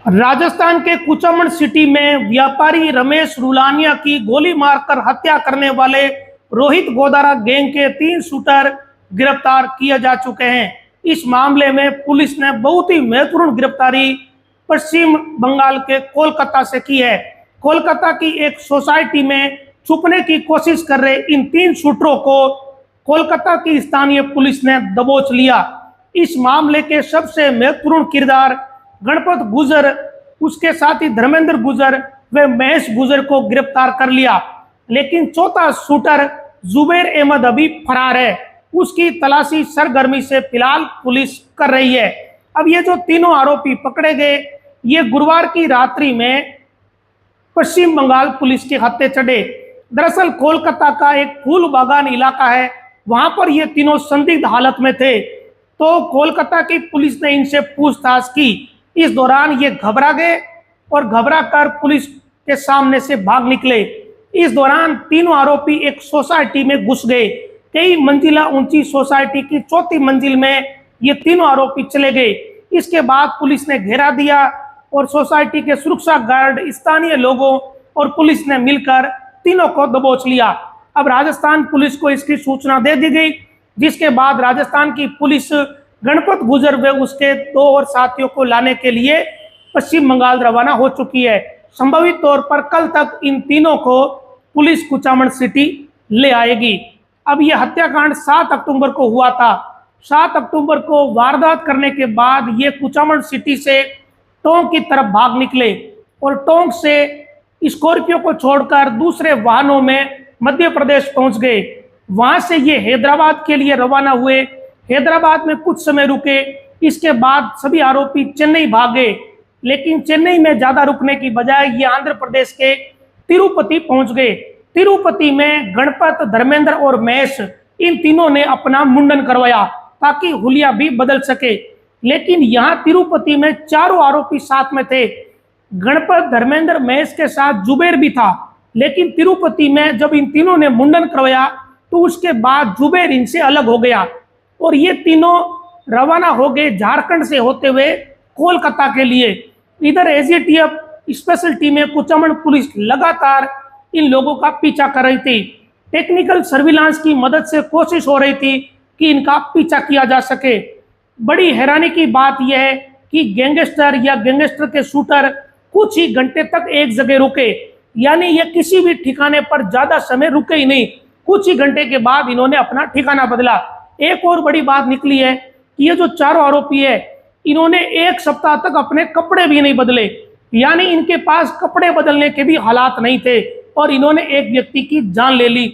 राजस्थान के कुचामन सिटी में व्यापारी रमेश रुलानिया की गोली मारकर हत्या करने वाले रोहित गोदारा गैंग के 3 शूटर गिरफ्तार किए जा चुके हैं। इस मामले में पुलिस ने बहुत ही महत्वपूर्ण गिरफ्तारी पश्चिम बंगाल के कोलकाता से की है। कोलकाता की एक सोसाइटी में छुपने की कोशिश कर रहे इन 3 शूटरों को कोलकाता की स्थानीय पुलिस ने दबोच लिया। इस मामले के सबसे महत्वपूर्ण किरदार गणपत गुजर, उसके साथ ही धर्मेंद्र गुजर व महेश गुजर को गिरफ्तार कर लिया, लेकिन चौथा शूटर जुबैर अहमद अभी फरार है। उसकी तलाशी सरगर्मी से फिलहाल पुलिस कर रही है। अब ये जो तीनों आरोपी पकड़े गए, ये गुरुवार की रात्रि में पश्चिम बंगाल पुलिस के हत्थे चढ़े। दरअसल कोलकाता का एक फूल बागान इलाका है, वहां पर ये तीनों संदिग्ध हालत में थे, तो कोलकाता की पुलिस ने इनसे पूछताछ की। इस दौरान ये घबरा गए और घबरा कर पुलिस के सामने से भाग निकले। इस दौरान तीनों आरोपी एक सोसाइटी में घुस गए। कई मंजिला ऊंची सोसाइटी की 4थी मंजिल में ये तीनों आरोपी चले गए। इसके बाद पुलिस ने घेरा दिया और सोसाइटी के सुरक्षा गार्ड, स्थानीय लोगों और पुलिस ने मिलकर तीनों को दबोच लिया। अब राजस्थान पुलिस को इसकी सूचना दे दी गई, जिसके बाद राजस्थान की पुलिस गणपत गुजर व उसके 2 और साथियों को लाने के लिए पश्चिम बंगाल रवाना हो चुकी है। संभावित तौर पर कल तक इन तीनों को पुलिस कुचामन सिटी ले आएगी। अब यह हत्याकांड 7 अक्टूबर को हुआ था। 7 अक्टूबर को वारदात करने के बाद ये कुचामन सिटी से टोंक की तरफ भाग निकले और टोंक से स्कॉर्पियो को छोड़कर दूसरे वाहनों में मध्य प्रदेश पहुंच गए। वहां से ये हैदराबाद के लिए रवाना हुए। हैदराबाद में कुछ समय रुके। इसके बाद सभी आरोपी चेन्नई भागे, लेकिन चेन्नई में ज्यादा रुकने की बजाय ये आंध्र प्रदेश के तिरुपति पहुंच गए। तिरुपति में गणपत, धर्मेंद्र और महेश, इन तीनों ने अपना मुंडन करवाया ताकि हुलिया भी बदल सके। लेकिन यहाँ तिरुपति में चारों आरोपी साथ में थे। गणपत, धर्मेंद्र, महेश के साथ जुबैर भी था, लेकिन तिरुपति में जब इन तीनों ने मुंडन करवाया तो उसके बाद जुबैर इनसे अलग हो गया और ये तीनों रवाना हो गए झारखंड से होते हुए कोलकाता के लिए। इधर एजीटीएफ स्पेशल टीमें कुचामन पुलिस लगातार इन लोगों का पीछा कर रही थी। टेक्निकल सर्विलांस की मदद से कोशिश हो रही थी कि इनका पीछा किया जा सके। बड़ी हैरानी की बात यह है कि गैंगस्टर या गैंगस्टर के शूटर कुछ ही घंटे तक एक जगह रुके, यानी ये किसी भी ठिकाने पर ज्यादा समय रुके ही नहीं। कुछ ही घंटे के बाद इन्होंने अपना ठिकाना बदला। एक और बड़ी बात निकली है कि ये जो चारों आरोपी है, इन्होंने 1 सप्ताह तक अपने कपड़े भी नहीं बदले, यानी इनके पास कपड़े बदलने के भी हालात नहीं थे और इन्होंने एक व्यक्ति की जान ले ली।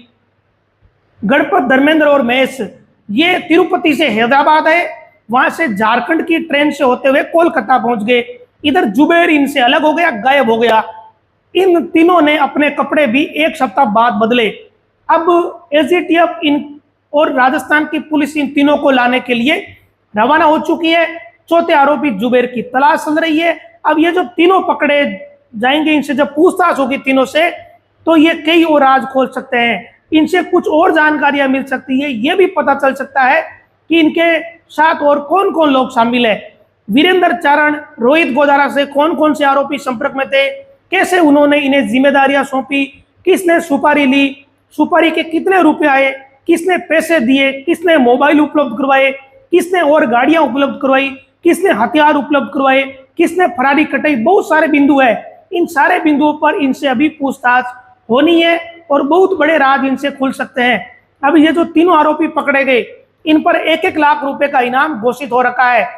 गणपत, धर्मेंद्र और महेश ये तिरुपति से हैदराबाद है, वहां से झारखंड की ट्रेन से होते हुए कोलकाता पहुंच गए। इधर जुबैर इनसे अलग हो गया, गायब हो गया। इन तीनों ने अपने कपड़े भी 1 सप्ताह बाद बदले। अब एजीटीएफ इन और राजस्थान की पुलिस इन तीनों को लाने के लिए रवाना हो चुकी है। चौथे आरोपी जुबैर की तलाश चल रही है। अब ये जो तीनों पकड़े जाएंगे, इनसे जब पूछताछ होगी तीनों से, तो ये कई और राज खोल सकते हैं। इनसे कुछ और जानकारियां मिल सकती है। ये भी पता चल सकता है कि इनके साथ और कौन कौन लोग शामिल है। वीरेंद्र चारण, रोहित गोदारा से कौन कौन से आरोपी संपर्क में थे, कैसे उन्होंने इन्हें जिम्मेदारियां सौंपी, किसने सुपारी ली, सुपारी के कितने रुपए आए, किसने पैसे दिए, किसने मोबाइल उपलब्ध करवाए, किसने और गाड़ियां उपलब्ध करवाई, किसने हथियार उपलब्ध करवाए, किसने फरारी कटाई, बहुत सारे बिंदु है। इन सारे बिंदुओं पर इनसे अभी पूछताछ होनी है और बहुत बड़े राज इनसे खुल सकते हैं। अब ये जो तीनों आरोपी पकड़े गए, इन पर 1-1 लाख रुपए का इनाम घोषित हो रखा है।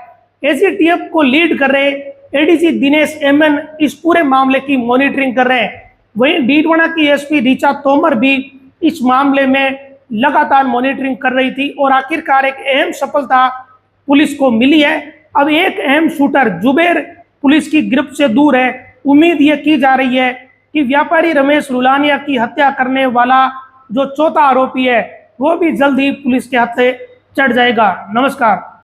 एजीटीएफ को लीड कर रहे एडीजी दिनेश एमएन इस पूरे मामले की मॉनिटरिंग कर रहे हैं। वहीं डीडवाना की एसपी ऋचा तोमर भी इस मामले में लगातार मॉनिटरिंग कर रही थी और आखिरकार एक अहम सफलता पुलिस को मिली है। अब एक अहम शूटर जुबैर पुलिस की गिरफ्त से दूर है। उम्मीद यह की जा रही है कि व्यापारी रमेश रुलानिया की हत्या करने वाला जो चौथा आरोपी है, वो भी जल्द ही पुलिस के हाथ से चढ़ जाएगा। नमस्कार।